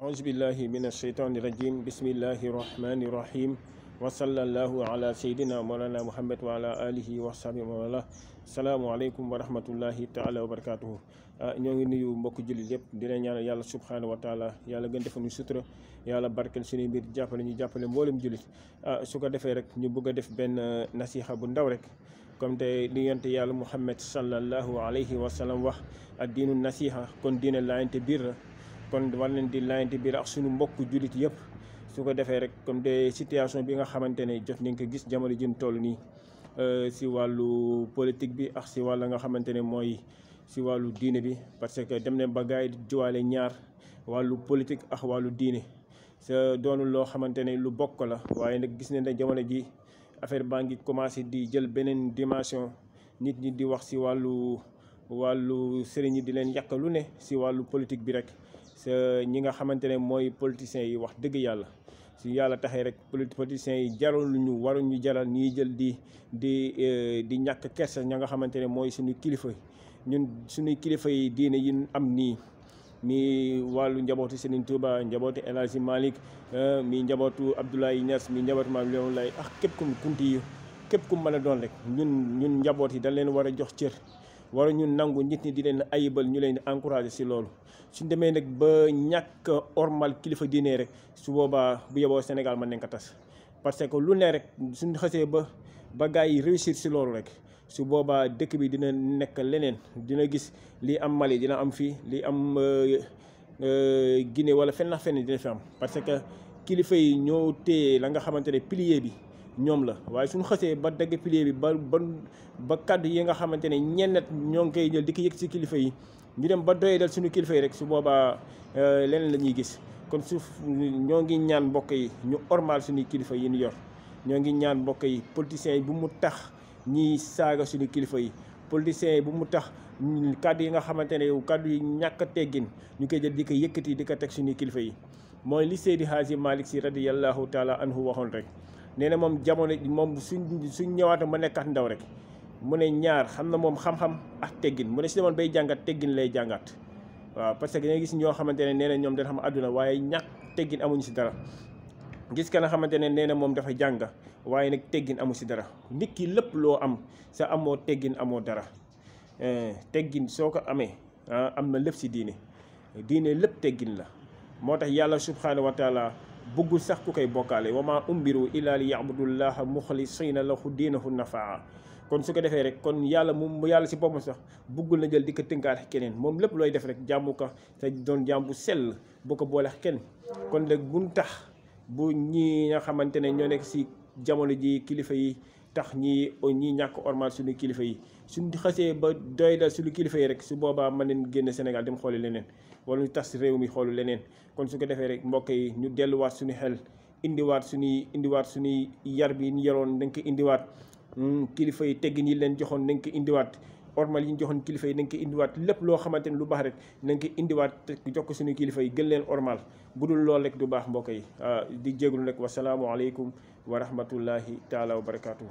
أعوذ بالله من الشيطان الرجيم بسم الله الرحمن الرحيم وصلى الله على سيدنا مولانا محمد وعلى آله وصحبه ومن السلام عليكم ورحمة الله تعالى وبركاته. ñoo ngi nuyu mbokk jullit yëpp di leen ñaanal yàlla subhanahu wa taala yàlla gën defal ñu sutura yàlla barkel suñu mbir jàppale ñu jàppale mboolem jullit su ko defee rek ñu bëgg a def benn nasiha bu ndaw rek comme te li yonte yàlla Muhammad sallallahu alayhi wa sallam wax ak diinu nasiha kon diine laayante biir la kon war leen di laayante biir ak suñu mbokk jullit yëpp su ko defee rek comme de situation bi nga xamante ne jot nañ ko gis jamono ji ñu toll nii si wàllu politique bi ak si wàll nga xamante ne mooy si wàllu diine bi parce que dem ne ba gars yi di juwaale ñaar wàllu politique ak wàllu diine sa doonul loo xamante ne lu bokk la waaye nag gis nañ ne jamono ji affaire baa ngi commencé di jël beneen dimension nit ñi di wax si wàllu sëriñ yi di leen yàq lu ne si wàllu politique bi rek sa ñi nga xamante ne mooy politiciens yi wax dëgg yàlla si yàlla taxee rek politiciens yi jarul ñu waruñu jaral ñuy jël di ñàkk kersa ña nga xamante ne mooy suñu kilifa ñun suñuy kilifa yi diine yi am nii mi wàllu njabootu Serigne Touba njabootu El Hadji Malick mi njabootu Abdoulaye Niass mi njabootu Maam Limaamu Laay ak képp kum kunti yi képp kum mën a doon rek ñun njaboot yi dañ leen war a jox cër war ñu nangu nit ñi di leen ayibal ñu leen encouragé si loolu suñ demee nag ba ñàkk ormal kilifa diine rek su boobaa bu yeboo Sénégal mën nañ ko tas parce que lu ne rek suñ xasee ba gars yi réussir si loolu rek su boobaa dëkk bi dina nekk leneen dina gis lii am Mali dina am fii lii am Guinée wala fenn dina fi am parce que kilifa yi ñoo téye la nga xamante ne pilier bi ñoom la waaye suñu xasee ba dagg pilier bi ba kàddu yi nga xamante ne ñenn ñoo ngi koy jël di ko yëg si kilifa yi ñu dem ba doyee dal suñu kilifa yi rek su boobaa leneen la ñuy gis kon ñoo ngi ñaan mbokk yi ñu ormal suñuy kilifa yi ñu yor ñoo ngi ñaan mbokk yi politiciens yi bu mu tax ñiy saaga suñu kilifa yi politiciens yi bu mu tax kàddu yi nga xamante ne kàddu yi ñàkk a teggin ñu koy jël di ko yëkkati di ko teg suñuy kilifa yi mooy li Seydi Hadji Malick Sy radiyallahu taala anhu waxoon rek nee na moom jamono moom suñ ñëwaata ma nekkaat ndaw rek mu ne ñaar xam na moom xam-xam ak teggin mu ne si demoon bay jàngat teggin lay jàngat waaw parce que da ngay gis ñoo xamante ne nee na ñoom dañ xam àdduna waaye ñàkk teggin amuñu si dara gis ka nga xamante ne nee na moom dafa jàng waaye nag teggin amu si dara nit ki lépp loo am sa amoo teggin amoo dara teggin soo ko amee am na lépp si diine lépp teggin la moo tax yàlla subhanahu wa taala bëggul sax ku koy bokkaale wa maa umbiru illa li yabudullaha muxlisina lahu diinahu nafaa kon su ko defee rek kon yàlla yàlla si boppam sax bëggul na jël di ko tënkaat keneen moom lépp looy def rek jàmmu ko te doon jàmm bu sell boo ko boole kenn kon nag buñ tax bu ñi nga xamante ne ñoo nekk si jamono ji kilifa yi tax ñi ñàkk ormal suñu kilifa yi suñ xasee ba doy dal suñu kilifa yi rek su boobaa mën nañ génn Sénégal dem xooli leneen wala ñu tas réew mi xoolu leneen kon su ko defee rek mbokk yi ñu delluwaat suñu xel indiwaat suñuy yar bi ñu yoroon dañ ko indiwaat kilifa yi teggin yi leen joxoon nañ ko indiwaat ormal yi ñu joxoon kilifa yi nañ ko indiwaat lépp loo xamante ne lu baax rek nañ ko indiwaat jox ko suñu kilifa yi gën leen ormal bu dul lool rek du baax mbokk yi di jégalu rek wasalaamualeykum wa rahmatullahi taala wa barakatuhu